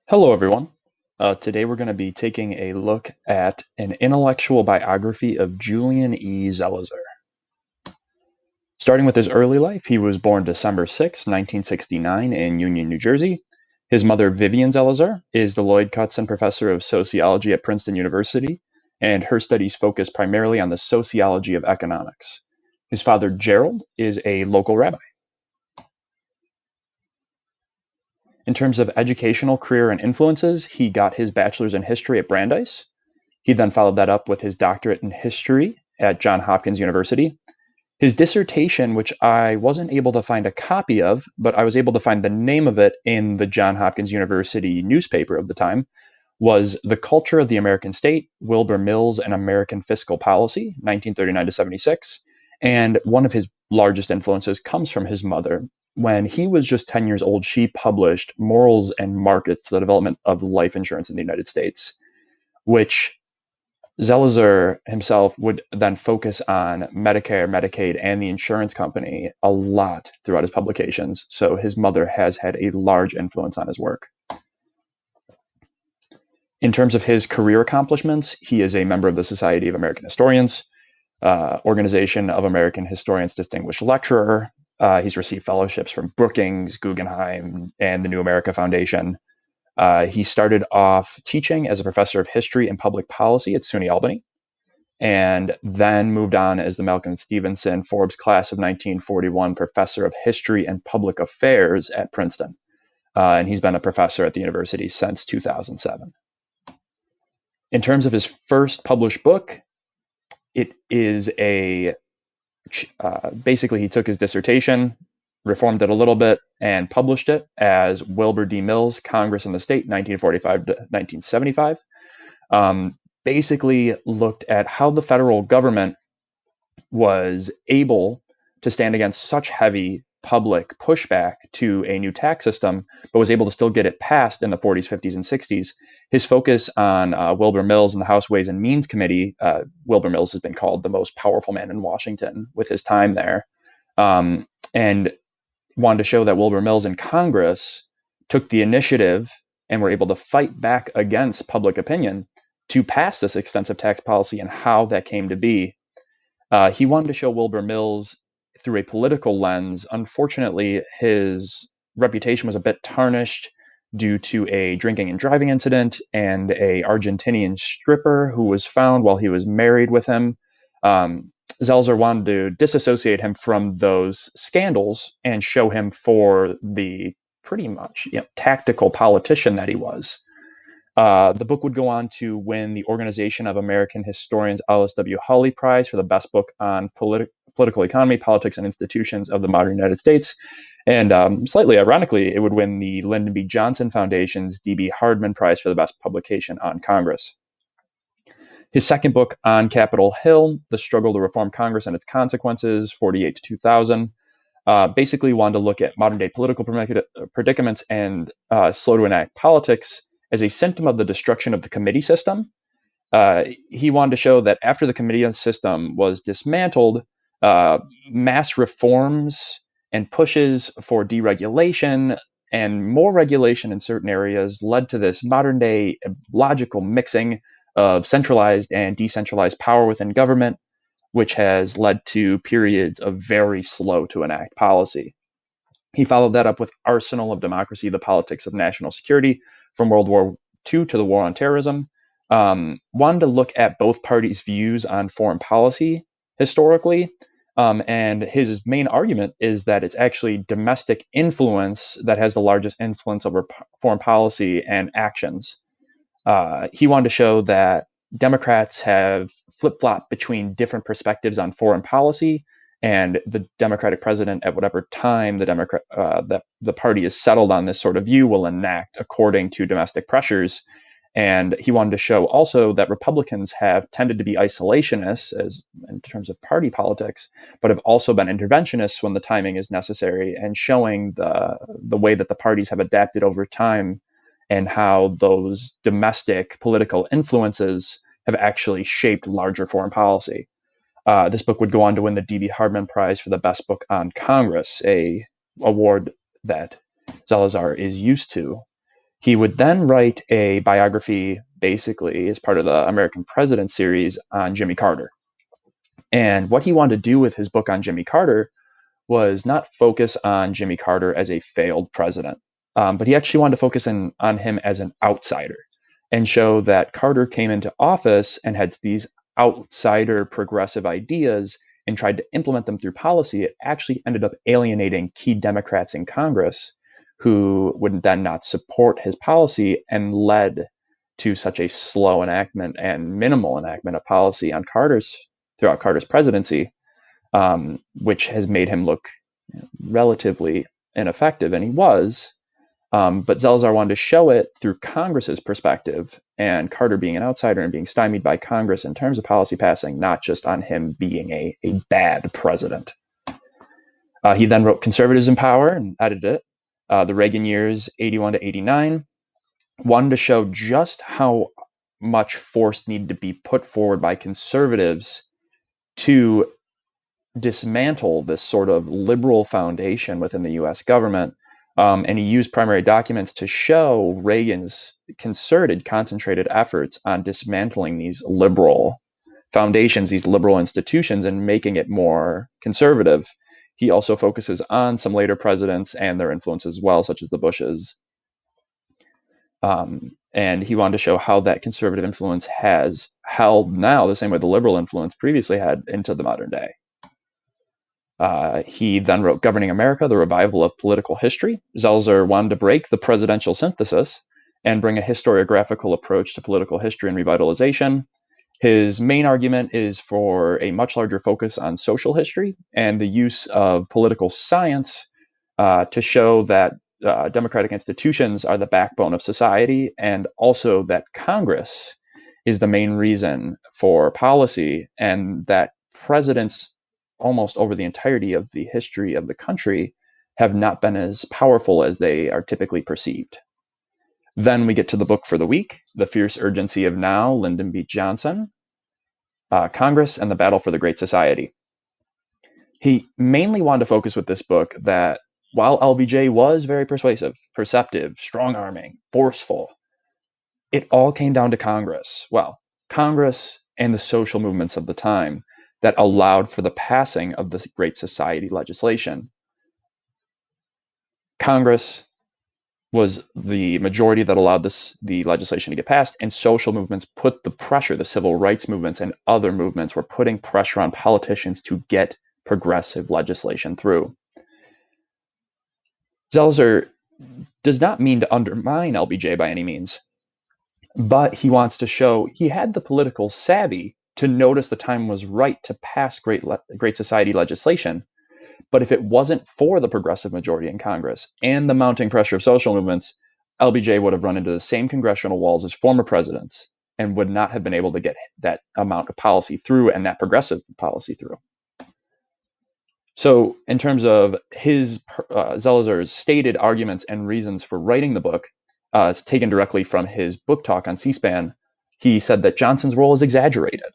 Hello, everyone. Today we're going to be taking a look at an intellectual biography of Julian E. Zelizer. Starting with his early life, he was born December 6, 1969 in Union, New Jersey. His mother, Vivian Zelizer, is the Lloyd Cutson Professor of Sociology at Princeton University, and her studies focus primarily on the sociology of economics. His father, Gerald, is a local rabbi. In terms of educational career and influences, he got his bachelor's in history at Brandeis. He then followed that up with his doctorate in history at Johns Hopkins University. His dissertation, which I wasn't able to find a copy of, but I was able to find the name of it in the Johns Hopkins University newspaper of the time, was The Culture of the American State, Wilbur Mills and American Fiscal Policy, 1939 to 76. And one of his largest influences comes from his mother. When he was just 10 years old, she published Morals and Markets, the Development of Life Insurance in the United States, which Zelizer himself would then focus on Medicare, Medicaid, and the insurance company a lot throughout his publications. So his mother has had a large influence on his work. In terms of his career accomplishments, he is a member of the Society of American Historians, Organization of American Historians Distinguished Lecturer. He's received fellowships from Brookings, Guggenheim, and the New America Foundation. He started off teaching as a professor of history and public policy at SUNY Albany, and then moved on as the Malcolm Stevenson Forbes Class of 1941 Professor of History and Public Affairs at Princeton. And he's been a professor at the university since 2007. In terms of his first published book, it is basically he took his dissertation, reformed it a little bit, and published it as Wilbur D. Mills, Congress and the State, 1945 to 1975. Basically looked at how the federal government was able to stand against such heavy public pushback to a new tax system, but was able to still get it passed in the 40s, 50s, and 60s. His focus on Wilbur Mills and the House Ways and Means Committee, Wilbur Mills has been called the most powerful man in Washington with his time there, and wanted to show that Wilbur Mills in Congress took the initiative and were able to fight back against public opinion to pass this extensive tax policy and how that came to be. He wanted to show Wilbur Mills through a political lens. Unfortunately, his reputation was a bit tarnished due to a drinking and driving incident and a Argentinian stripper who was found while he was married with him. Zelizer wanted to disassociate him from those scandals and show him for the pretty much tactical politician that he was. The book would go on to win the Organization of American Historians Alice W. Hawley Prize for the best book on political economy, politics, and institutions of the modern United States. And slightly ironically, it would win the Lyndon B. Johnson Foundation's D.B. Hardman Prize for the best publication on Congress. His second book on Capitol Hill, The Struggle to Reform Congress and Its Consequences, 48 to 2000, basically wanted to look at modern day political predicaments and slow to enact politics as a symptom of the destruction of the committee system. He wanted to show that after the committee system was dismantled, mass reforms and pushes for deregulation and more regulation in certain areas led to this modern day logical mixing of centralized and decentralized power within government, which has led to periods of very slow to enact policy. He followed that up with Arsenal of Democracy, the Politics of National Security from World War II to the War on Terrorism. Wanted to look at both parties' views on foreign policy historically. And his main argument is that it's actually domestic influence that has the largest influence over foreign policy and actions. He wanted to show that Democrats have flip-flopped between different perspectives on foreign policy, and the Democratic president at whatever time the party is settled on this sort of view will enact according to domestic pressures. And he wanted to show also that Republicans have tended to be isolationists in terms of party politics, but have also been interventionists when the timing is necessary, and showing the way that the parties have adapted over time and how those domestic political influences have actually shaped larger foreign policy. This book would go on to win the D.B. Hardman Prize for the best book on Congress, a award that Zelizer is used to. He would then write a biography, basically, as part of the American President series on Jimmy Carter. And what he wanted to do with his book on Jimmy Carter was not focus on Jimmy Carter as a failed president, but he actually wanted to focus on him as an outsider and show that Carter came into office and had these outsider progressive ideas and tried to implement them through policy. It actually ended up alienating key Democrats in Congress who would then not support his policy, and led to such a slow enactment and minimal enactment of policy on throughout Carter's presidency, which has made him look relatively ineffective, and he was. But Zelizer wanted to show it through Congress's perspective, and Carter being an outsider and being stymied by Congress in terms of policy passing, not just on him being a bad president. He then wrote Conservatives in Power and edited it. The Reagan years, 81 to 89, wanted to show just how much force needed to be put forward by conservatives to dismantle this sort of liberal foundation within the US government. And he used primary documents to show Reagan's concentrated efforts on dismantling these liberal foundations, these liberal institutions, and making it more conservative. He also focuses on some later presidents and their influence as well, such as the Bushes. And he wanted to show how that conservative influence has held now the same way the liberal influence previously had into the modern day. He then wrote Governing America, The Revival of Political History. Zelizer wanted to break the presidential synthesis and bring a historiographical approach to political history and revitalization. His main argument is for a much larger focus on social history and the use of political science to show that democratic institutions are the backbone of society, and also that Congress is the main reason for policy, and that presidents almost over the entirety of the history of the country have not been as powerful as they are typically perceived. Then we get to the book for the week, The Fierce Urgency of Now, Lyndon B. Johnson, Congress and the Battle for the Great Society. He mainly wanted to focus with this book that while LBJ was very persuasive, perceptive, strong-arming, forceful, it all came down to Congress. Well, Congress and the social movements of the time that allowed for the passing of the Great Society legislation. Congress was the majority that allowed the legislation to get passed, and social movements put the pressure. The civil rights movements and other movements were putting pressure on politicians to get progressive legislation through. Zelizer does not mean to undermine LBJ by any means, but he wants to show he had the political savvy to notice the time was right to pass Great Society legislation. But if it wasn't for the progressive majority in Congress and the mounting pressure of social movements, LBJ would have run into the same congressional walls as former presidents and would not have been able to get that amount of policy through and that progressive policy through. So in terms of Zelizer's stated arguments and reasons for writing the book, it's taken directly from his book talk on C-SPAN. He said that Johnson's role is exaggerated.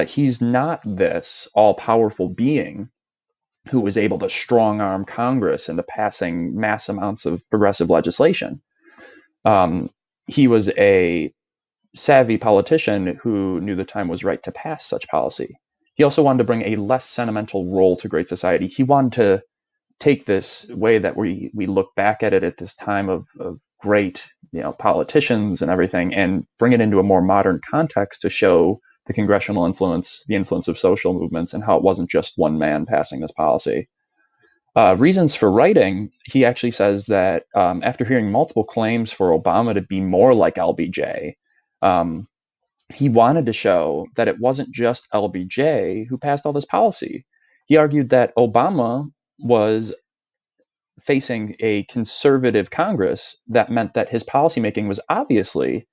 He's not this all-powerful being who was able to strong-arm Congress into passing mass amounts of progressive legislation. He was a savvy politician who knew the time was right to pass such policy. He also wanted to bring a less sentimental role to Great Society. He wanted to take this way that we look back at it at this time of great politicians and everything, and bring it into a more modern context to show the congressional influence, the influence of social movements, and how it wasn't just one man passing this policy. Reasons for writing, he actually says that after hearing multiple claims for Obama to be more like LBJ, he wanted to show that it wasn't just LBJ who passed all this policy. He argued that Obama was facing a conservative Congress that meant that his policymaking was obviously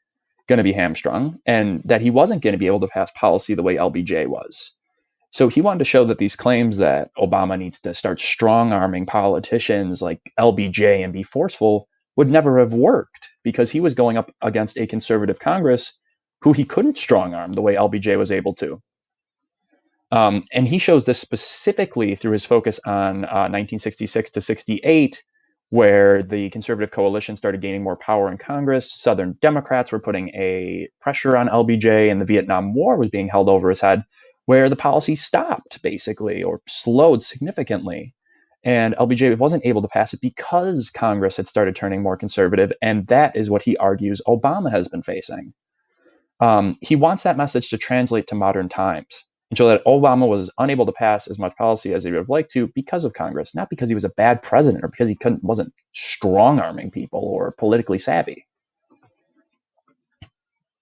going to be hamstrung, and that he wasn't going to be able to pass policy the way LBJ was. So he wanted to show that these claims that Obama needs to start strong-arming politicians like LBJ and be forceful would never have worked, because he was going up against a conservative Congress who he couldn't strong-arm the way LBJ was able to. And he shows this specifically through his focus on 1966 to 68, where the conservative coalition started gaining more power in Congress. Southern Democrats were putting a pressure on LBJ, and the Vietnam War was being held over his head, where the policy stopped, basically, or slowed significantly. And LBJ wasn't able to pass it because Congress had started turning more conservative, and that is what he argues Obama has been facing. He wants that message to translate to modern times and show that Obama was unable to pass as much policy as he would have liked to because of Congress, not because he was a bad president or because he wasn't strong-arming people or politically savvy.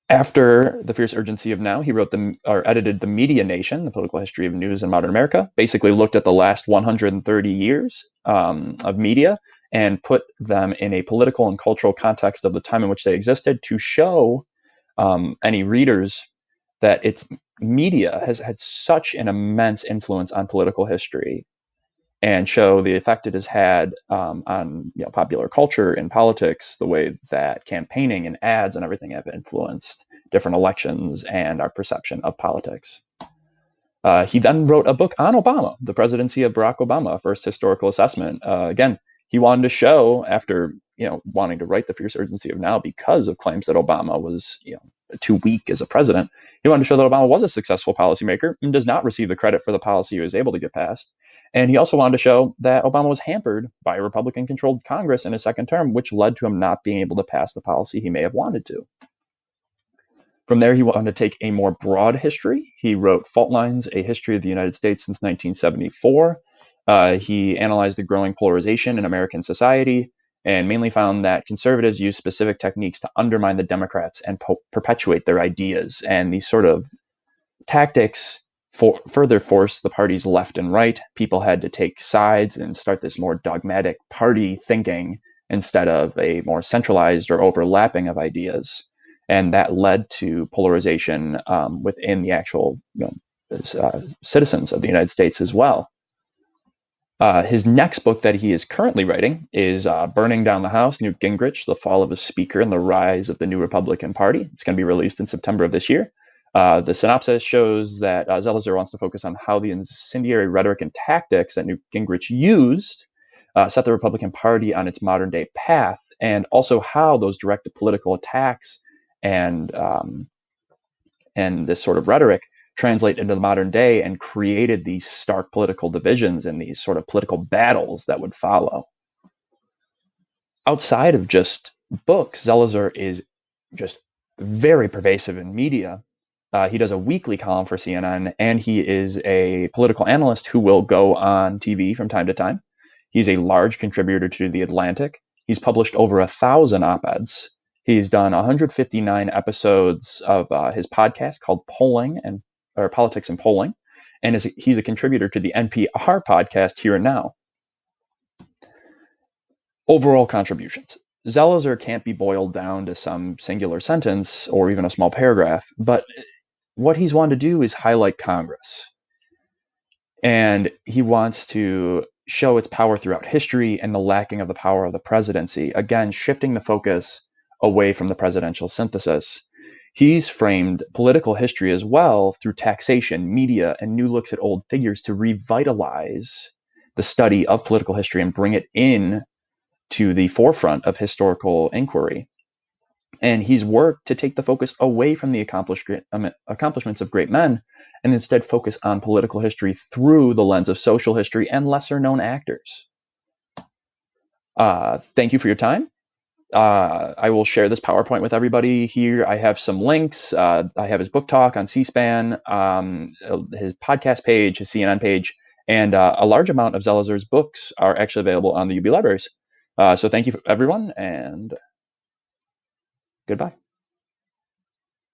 After The Fierce Urgency of Now, he wrote or edited The Media Nation, The Political History of News in Modern America, basically looked at the last 130 years of media and put them in a political and cultural context of the time in which they existed to show any readers that its media has had such an immense influence on political history, and show the effect it has had on popular culture and politics, the way that campaigning and ads and everything have influenced different elections and our perception of politics. He then wrote a book on Obama, The Presidency of Barack Obama, First Historical Assessment. Again, he wanted to show, after wanting to write The Fierce Urgency of Now because of claims that Obama was too weak as a president, he wanted to show that Obama was a successful policymaker and does not receive the credit for the policy he was able to get passed. And he also wanted to show that Obama was hampered by a Republican-controlled Congress in his second term, which led to him not being able to pass the policy he may have wanted to. From there, he wanted to take a more broad history. He wrote Fault Lines, A History of the United States Since 1974. He analyzed the growing polarization in American society and mainly found that conservatives use specific techniques to undermine the Democrats and perpetuate their ideas. And these sort of tactics further forced the parties left and right. People had to take sides and start this more dogmatic party thinking instead of a more centralized or overlapping of ideas. And that led to polarization within the actual citizens of the United States as well. His next book that he is currently writing is Burning Down the House, Newt Gingrich, The Fall of a Speaker and the Rise of the New Republican Party. It's going to be released in September of this year. The synopsis shows that Zelizer wants to focus on how the incendiary rhetoric and tactics that Newt Gingrich used set the Republican Party on its modern-day path, and also how those directed political attacks and this sort of rhetoric translate into the modern day and created these stark political divisions and these sort of political battles that would follow. Outside of just books, Zelizer is just very pervasive in media. He does a weekly column for CNN, and he is a political analyst who will go on TV from time to time. He's a large contributor to The Atlantic. He's published over 1,000 op-eds. He's done 159 episodes of his podcast called Politics and Polling, and he's a contributor to the NPR podcast Here and Now. Overall contributions. Zelizer can't be boiled down to some singular sentence or even a small paragraph, but what he's wanted to do is highlight Congress. And he wants to show its power throughout history and the lacking of the power of the presidency, again, shifting the focus away from the presidential synthesis. He's framed political history as well through taxation, media, and new looks at old figures to revitalize the study of political history and bring it in to the forefront of historical inquiry. And he's worked to take the focus away from the accomplishments of great men and instead focus on political history through the lens of social history and lesser known actors. Thank you for your time. I will share this PowerPoint with everybody here. I have some links. I have his book talk on C-SPAN, his podcast page, his CNN page, and a large amount of Zelizer's books are actually available on the UB libraries. So thank you, everyone, and goodbye.